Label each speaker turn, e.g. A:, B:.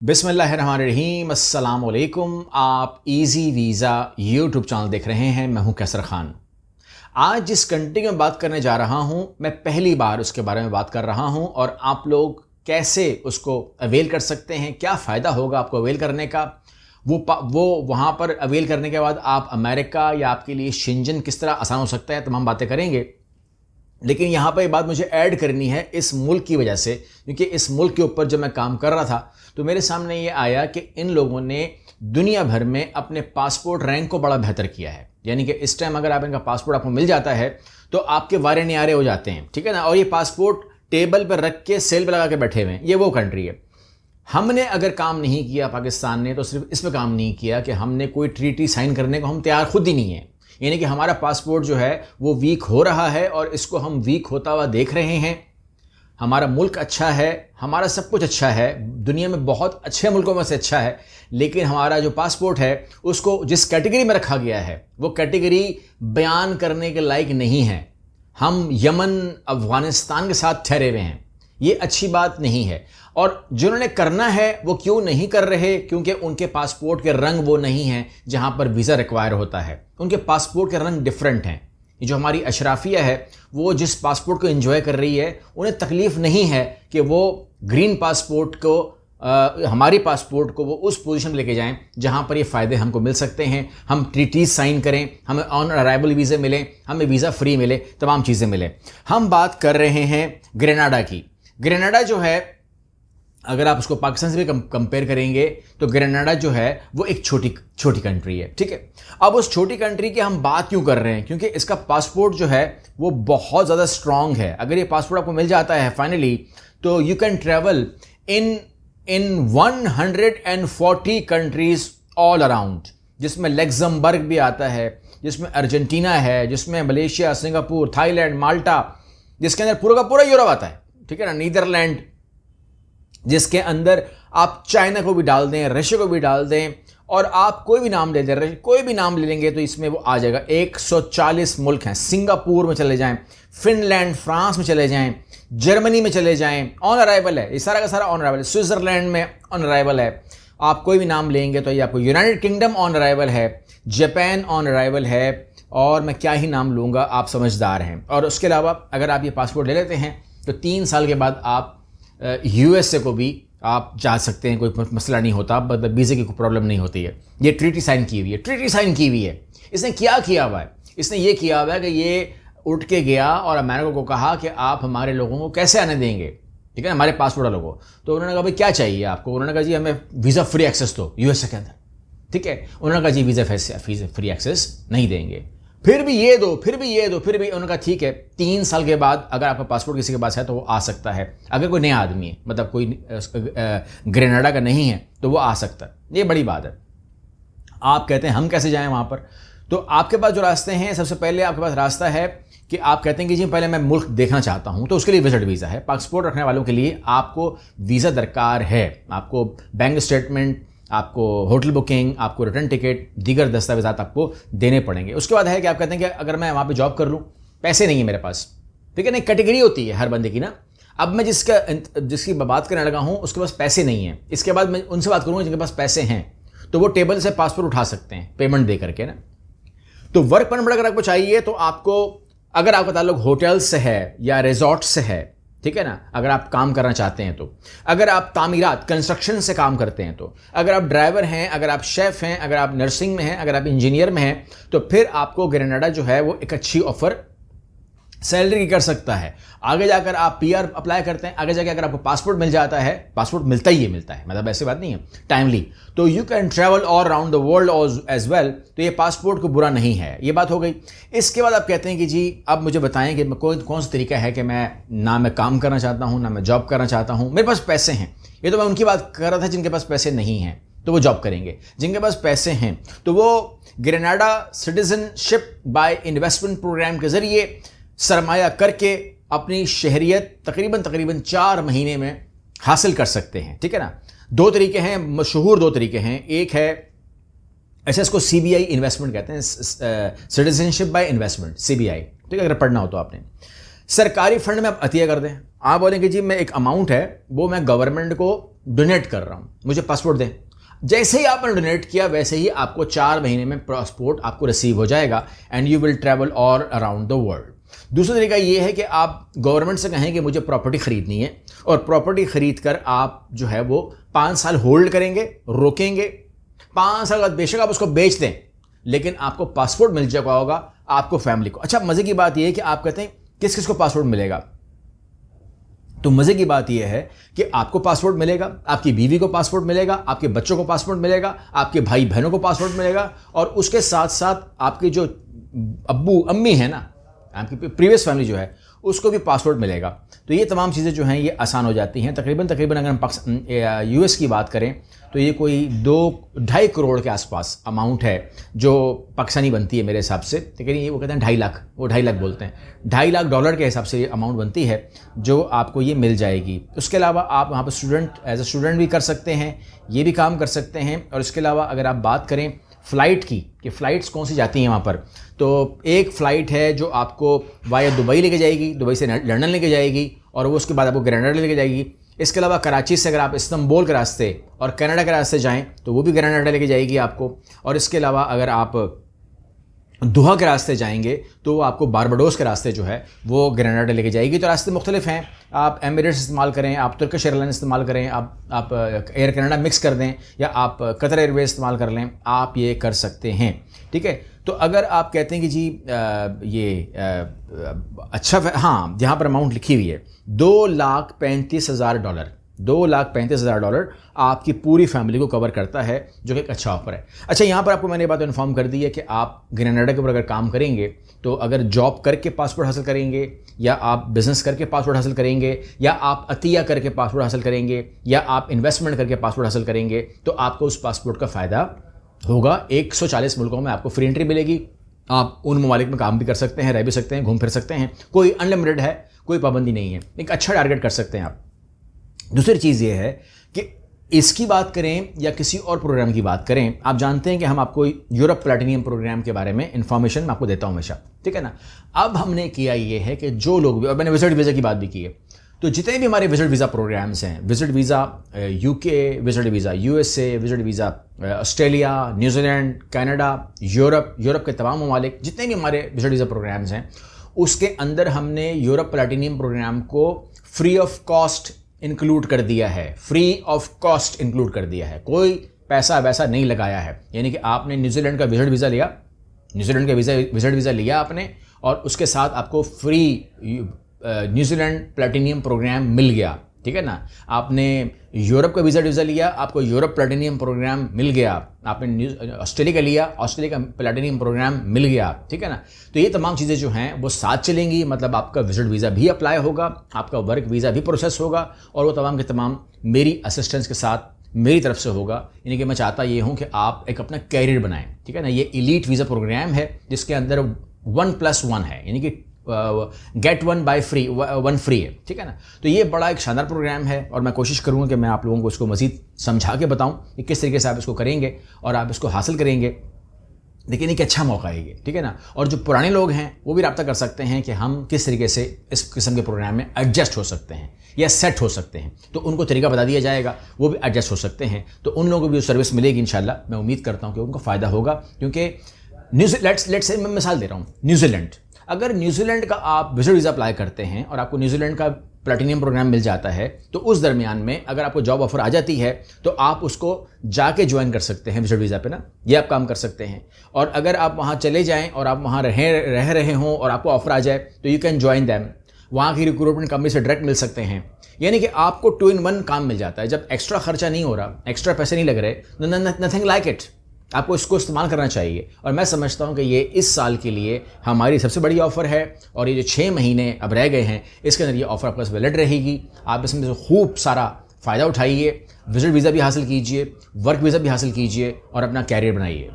A: बिस्मिल्लाहिर्रहमानिर्रहीम, अस्सलाम वालेकुम। आप इजी वीज़ा यूट्यूब चैनल देख रहे हैं। मैं हूं कैसर खान। आज जिस कंट्री में बात करने जा रहा हूं, मैं पहली बार उसके बारे में बात कर रहा हूं और आप लोग कैसे उसको अवेल कर सकते हैं, क्या फ़ायदा होगा आपको अवेल करने का, वो वहाँ पर अवेल करने के बाद आप अमेरिका या आपके लिए शेंजन किस तरह आसान हो सकता है, तमाम बातें करेंगे। लेकिन यहाँ पर एक बात मुझे ऐड करनी है इस मुल्क की वजह से, क्योंकि इस मुल्क के ऊपर जब मैं काम कर रहा था तो मेरे सामने ये आया कि इन लोगों ने दुनिया भर में अपने पासपोर्ट रैंक को बड़ा बेहतर किया है। यानी कि इस टाइम अगर आप इनका पासपोर्ट आपको मिल जाता है तो आपके वारे न्यारे हो जाते हैं, ठीक है ना। और ये पासपोर्ट टेबल पर रख के सेल पर लगा के बैठे हुए हैं। ये वो कंट्री है। हमने अगर काम नहीं किया, पाकिस्तान ने, तो सिर्फ इस पर काम नहीं किया कि हमने कोई ट्रीटी साइन करने को हम तैयार खुद ही नहीं है। यानी कि हमारा पासपोर्ट जो है वो वीक हो रहा है और इसको हम वीक होता हुआ देख रहे हैं। हमारा मुल्क अच्छा है, हमारा सब कुछ अच्छा है, दुनिया में बहुत अच्छे मुल्कों में से अच्छा है, लेकिन हमारा जो पासपोर्ट है उसको जिस कैटेगरी में रखा गया है वो कैटेगरी बयान करने के लायक नहीं है। हम यमन, अफगानिस्तान के साथ ठहरे हुए हैं। ये अच्छी बात नहीं है। और जिन्होंने करना है वो क्यों नहीं कर रहे? क्योंकि उनके पासपोर्ट के रंग वो नहीं हैं जहां पर वीज़ा रिक्वायर होता है। उनके पासपोर्ट के रंग डिफरेंट हैं। ये जो हमारी अशराफिया है वो जिस पासपोर्ट को एंजॉय कर रही है, उन्हें तकलीफ नहीं है कि वो ग्रीन पासपोर्ट को हमारी पासपोर्ट को वो उस पोजीशन में लेके जाएं जहां पर ये फ़ायदे हमको मिल सकते हैं। हम ट्रीटीज साइन करें, हमें ऑन अराइवल वीज़े मिलें, हमें वीज़ा फ्री मिले, तमाम चीज़ें मिले। हम बात कर रहे हैं ग्रेनाडा की। ग्रेनाडा जो है, अगर आप उसको पाकिस्तान से भी कंपेयर करेंगे तो ग्रेनाडा जो है वो एक छोटी कंट्री है, ठीक है। अब उस छोटी कंट्री की हम बात क्यों कर रहे हैं? क्योंकि इसका पासपोर्ट जो है वो बहुत ज़्यादा स्ट्रांग है। अगर ये पासपोर्ट आपको मिल जाता है फाइनली, तो you can travel in 140 countries all around, जिसमें लग्जमबर्ग भी आता है, जिसमें अर्जेंटीना है, जिसमें मलेशिया, सिंगापुर, थाईलैंड, माल्टा, जिसके अंदर पूरा का पूरा यूरोप आता है, ठीक है ना, नीदरलैंड, जिसके अंदर आप चाइना को भी डाल दें, रशिया को भी डाल दें, और आप कोई भी नाम ले दें, कोई भी नाम ले लेंगे तो इसमें वो आ जाएगा। 140 मुल्क हैं। सिंगापुर में चले जाएं, फिनलैंड, फ्रांस में चले जाएं, जर्मनी में चले जाएं, ऑन अराइवल है। ये सारा का सारा ऑन अराइवल है। स्विट्जरलैंड में ऑन अराइवल है। आप कोई भी नाम लेंगे तो ये आपको यूनाइटेड किंगडम ऑन अराइवल है, जापान ऑन अराइवल है, और मैं क्या ही नाम लूँगा, आप समझदार हैं। और उसके अलावा अगर आप ये पासपोर्ट ले लेते हैं तो 3 साल के बाद आप यूएसए को भी आप जा सकते हैं, कोई मसला नहीं होता, मतलब वीज़े की कोई प्रॉब्लम नहीं होती है। ये ट्रीटी साइन की हुई है। इसने क्या किया हुआ है? इसने ये किया हुआ है कि ये उठ के गया और अमेरिका को कहा कि आप हमारे लोगों को कैसे आने देंगे, ठीक है, हमारे पासपोर्ट वालों को। तो उन्होंने कहा भाई क्या चाहिए आपको? उन्होंने कहा जी हमें वीज़ा फ्री एक्सेस दो यूएसए के अंदर, ठीक है। उन्होंने कहा जी वीज़ा फ्री एक्सेस नहीं देंगे। फिर भी ये दो, फिर भी उन्होंने कहा ठीक है, 3 साल के बाद अगर आपका पासपोर्ट किसी के पास है तो वो आ सकता है। अगर कोई नया आदमी है, मतलब कोई ग्रेनाडा का नहीं है, तो वो आ सकता है। ये बड़ी बात है। आप कहते हैं हम कैसे जाएं वहाँ पर? तो आपके पास जो रास्ते हैं, सबसे पहले आपके पास रास्ता है कि आप कहते हैं कि जी पहले मैं मुल्क देखना चाहता हूँ, तो उसके लिए विजिट वीज़ा है। पासपोर्ट रखने वालों के लिए आपको वीज़ा दरकार है। आपको बैंक स्टेटमेंट, आपको होटल बुकिंग, आपको रिटर्न टिकट, दीगर दस्तावेजात आपको देने पड़ेंगे। उसके बाद है कि आप कहते हैं कि अगर मैं वहाँ पे जॉब कर लूँ, पैसे नहीं है मेरे पास, ठीक है ना। एक कैटेगरी होती है हर बंदे की ना। अब मैं जिसकी बात करने लगा हूँ उसके पास पैसे नहीं है। इसके बाद मैं उनसे बात करूँगा जिनके पास पैसे हैं, तो वो टेबल से पासपोर्ट उठा सकते हैं पेमेंट दे करके ना। तो वर्क परमिट अगर आपको चाहिए तो आपको, अगर आपका ताल्लुक होटल से है या रिजॉर्ट से है, ठीक है ना, अगर आप काम करना चाहते हैं तो, अगर आप तामीरात, कंस्ट्रक्शन से काम करते हैं तो, अगर आप ड्राइवर हैं, अगर आप शेफ़ हैं, अगर आप नर्सिंग में हैं, अगर आप इंजीनियर में हैं, तो फिर आपको ग्रेनाडा जो है वो एक अच्छी ऑफर सैलरी की कर सकता है। आगे जाकर आप पीआर अप्लाई करते हैं, आगे जाकर अगर आपको पासपोर्ट मिल जाता है, पासपोर्ट मिलता है, मतलब ऐसी बात नहीं है, टाइमली, तो you can travel all around the world as well. तो ये पासपोर्ट को बुरा नहीं है। ये बात हो गई। इसके बाद आप कहते हैं कि जी अब मुझे बताएं कि कौन सा तरीका है कि मैं काम करना चाहता हूँ, ना मैं जॉब करना चाहता हूँ, मेरे पास पैसे हैं। ये तो मैं उनकी बात कर रहा था जिनके पास पैसे नहीं हैं, तो वो जॉब करेंगे। जिनके पास पैसे हैं तो वो Grenada citizenship by investment programme के जरिए सरमाया करके अपनी शहरियत तकरीबन 4 महीने में हासिल कर सकते हैं, ठीक है ना। 2 तरीके हैं, मशहूर 2 तरीके हैं। एक है, ऐसे इसको CBI इन्वेस्टमेंट कहते हैं, सिटीजनशिप बाय इन्वेस्टमेंट, CBI, ठीक है। अगर पढ़ना हो तो आपने सरकारी फंड में आप अतिया कर दें। आप बोलेंगे जी मैं एक अमाउंट है वो मैं गवर्नमेंट को डोनेट कर रहा हूँ, मुझे पासपोर्ट दें। जैसे ही आपने डोनेट किया वैसे ही आपको 4 महीने में पासपोर्ट आपको रिसीव हो जाएगा and you will travel all around the world. दूसरा तरीका ये है कि आप गवर्नमेंट से कहें कि मुझे प्रॉपर्टी खरीदनी है और प्रॉपर्टी खरीद कर आप जो है वो 5 साल होल्ड करेंगे, रोकेंगे। 5 साल बाद बेशक आप उसको बेच दें, लेकिन आपको पासपोर्ट मिल चुका होगा आपको, फैमिली को। अच्छा, मजे की बात यह है कि आप कहते हैं किस किस को पासपोर्ट मिलेगा, तो मजे की बात यह है कि आपको पासपोर्ट मिलेगा, आपकी बीवी को पासपोर्ट मिलेगा, आपके बच्चों को पासपोर्ट मिलेगा, आपके भाई बहनों को पासपोर्ट मिलेगा, और उसके साथ साथ आपके जो अब्बू अम्मी है ना, आपकी प्रीवियस फैमिली जो है, उसको भी पासपोर्ट मिलेगा। तो ये तमाम चीज़ें जो हैं ये आसान हो जाती हैं। तकरीबन अगर हम यूएस की बात करें तो ये कोई 2-2.5 करोड़ के आसपास अमाउंट है जो पाकिस्तानी बनती है मेरे हिसाब से। लेकिन ये वो कहते हैं 2.5 लाख, वो 2.5 लाख बोलते हैं, $2.5 लाख के हिसाब से ये अमाउंट बनती है जो आपको ये मिल जाएगी। उसके अलावा आप वहाँ पर एज ए स्टूडेंट भी कर सकते हैं, ये भी काम कर सकते हैं। और इसके अलावा अगर आप बात करें फ़्लाइट की कि फ़्लाइट्स कौन सी जाती हैं वहाँ पर, तो एक फ़्लाइट है जो आपको वाया दुबई लेके जाएगी, दुबई से लंदन लेके जाएगी, और वो उसके बाद आपको ग्रेनाडा लेके जाएगी। इसके अलावा कराची से अगर आप इस्तांबुल के रास्ते और कनाडा के रास्ते जाएं तो वो भी ग्रेनाडा लेके जाएगी आपको। और इसके अलावा अगर आप दोहा के रास्ते जाएंगे तो आपको बारबाडोस के रास्ते जो है वो ग्रेनाडा लेके जाएगी। तो रास्ते मुख्तलिफ हैं, आप एमिरेट्स इस्तेमाल करें, आप तुर्किश एयरलाइन इस्तेमाल करें, आप एयर कनाडा मिक्स कर दें, या आप कतर एयरवेज इस्तेमाल कर लें, आप ये कर सकते हैं। ठीक है, तो अगर आप कहते हैं कि जी अच्छा, हाँ, जहाँ पर अमाउंट लिखी हुई है $2,35,000, $2,35,000 आपकी पूरी फैमिली को कवर करता है, जो कि एक अच्छा ऑफर है। अच्छा, यहाँ पर आपको मैंने ये बात इन्फॉर्म कर दी है कि आप ग्रेनाडा के ऊपर अगर काम करेंगे तो अगर जॉब करके पासपोर्ट हासिल करेंगे, या आप बिजनेस करके पासपोर्ट हासिल करेंगे, या आप अतिया करके पासपोर्ट हासिल करेंगे, या आप इन्वेस्टमेंट करके पासपोर्ट हासिल करेंगे, तो आपको उस पासपोर्ट का फ़ायदा होगा। 140 मुल्कों में आपको फ्री एंट्री मिलेगी। आप उन ममालिक में काम भी कर सकते हैं, रह भी सकते हैं, घूम फिर सकते हैं, कोई अनलिमिटेड है, कोई पाबंदी नहीं है, एक अच्छा टारगेट कर सकते हैं आप। दूसरी चीज़ ये है कि इसकी बात करें या किसी और प्रोग्राम की बात करें, आप जानते हैं कि हम आपको यूरोप प्लैटिनियम प्रोग्राम के बारे में इंफॉर्मेशन मैं आपको देता हूं हमेशा, ठीक है ना। अब हमने किया ये है कि जो लोग भी, और मैंने विजिट वीज़ा की बात भी की है, तो जितने भी हमारे विजिट वीज़ा प्रोग्राम्स हैं, visit visa UK, visit visa USA, visit visa Australia, New Zealand, Canada, Europe के तमाम ममालिक, जितने भी हमारे विजिट वीज़ा प्रोग्राम्स हैं, उसके अंदर हमने यूरोप प्लैटिनियम प्रोग्राम को फ्री ऑफ कॉस्ट इंक्लूड कर दिया है। फ्री ऑफ कॉस्ट इंक्लूड कर दिया है, कोई पैसा वैसा नहीं लगाया है। यानी कि आपने न्यूजीलैंड का विजिट वीज़ा लिया, न्यूजीलैंड का विजिट वीज़ा लिया आपने, और उसके साथ आपको फ्री न्यूजीलैंड प्लैटिनियम प्रोग्राम मिल गया, ठीक है ना। आपने यूरोप का वीज़ा लिया, आपको यूरोप प्लैटिनियम प्रोग्राम मिल गया। आपने ऑस्ट्रेलिया का लिया, ऑस्ट्रेलिया का प्लैटिनियम प्रोग्राम मिल गया, ठीक है ना। तो ये तमाम चीज़ें जो हैं वो साथ चलेंगी, मतलब आपका विजिट वीज़ा भी अप्लाई होगा, आपका वर्क वीज़ा भी प्रोसेस होगा, और वो तमाम के तमाम मेरी असिस्टेंस के साथ मेरी तरफ से होगा। यानी कि मैं चाहता ये हूँ कि आप एक अपना कैरियर बनाएं, ठीक है ना। ये एलीट वीज़ा प्रोग्राम है जिसके अंदर 1+1 है, यानी कि गेट 1 बाय फ्री, 1 फ्री है, ठीक है ना। तो ये बड़ा एक शानदार प्रोग्राम है, और मैं कोशिश करूँगा कि मैं आप लोगों को इसको मज़ीद समझा के बताऊँ कि किस तरीके से आप इसको करेंगे और आप इसको हासिल करेंगे। लेकिन एक अच्छा मौका है ये, ठीक है ना। और जो पुराने लोग हैं वो भी रब्ता कर सकते हैं कि हम किस तरीके से इस किस्म के प्रोग्राम में एडजस्ट हो सकते हैं या सेट हो सकते हैं, तो उनको तरीका बता दिया जाएगा, वो भी एडजस्ट हो सकते हैं। तो उन लोगों को भी जो सर्विस मिलेगी इंशाल्लाह, मैं उम्मीद करता हूँ कि उनको फ़ायदा होगा। क्योंकि लेट्स से मैं मिसाल दे रहा हूँ, न्यूजीलैंड, अगर न्यूजीलैंड का आप विजिट वीज़ा अप्लाई करते हैं और आपको न्यूजीलैंड का प्लैटिनियम प्रोग्राम मिल जाता है, तो उस दरमियान में अगर आपको जॉब ऑफर आ जाती है तो आप उसको जाके ज्वाइन कर सकते हैं विजिट वीज़ा पे ना, ये आप काम कर सकते हैं। और अगर आप वहाँ चले जाएं और आप वहाँ रह रहे हों और आपको ऑफर आ जाए तो यू कैन ज्वाइन दैम, वहाँ की रिक्रूटमेंट कंपनी से डायरेक्ट मिल सकते हैं। यानी कि आपको 2 in 1 काम मिल जाता है। जब एक्स्ट्रा खर्चा नहीं हो रहा, एक्स्ट्रा पैसे नहीं लग रहे, नथिंग लाइक इट, आपको इसको इस्तेमाल करना चाहिए। और मैं समझता हूं कि ये इस साल के लिए हमारी सबसे बड़ी ऑफ़र है, और ये जो 6 महीने अब रह गए हैं इसके अंदर ये ऑफ़र आपके पास वैलिड रहेगी। आप इसमें से खूब सारा फ़ायदा उठाइए, विजिट वीज़ा भी हासिल कीजिए, वर्क वीज़ा भी हासिल कीजिए, और अपना कैरियर बनाइए।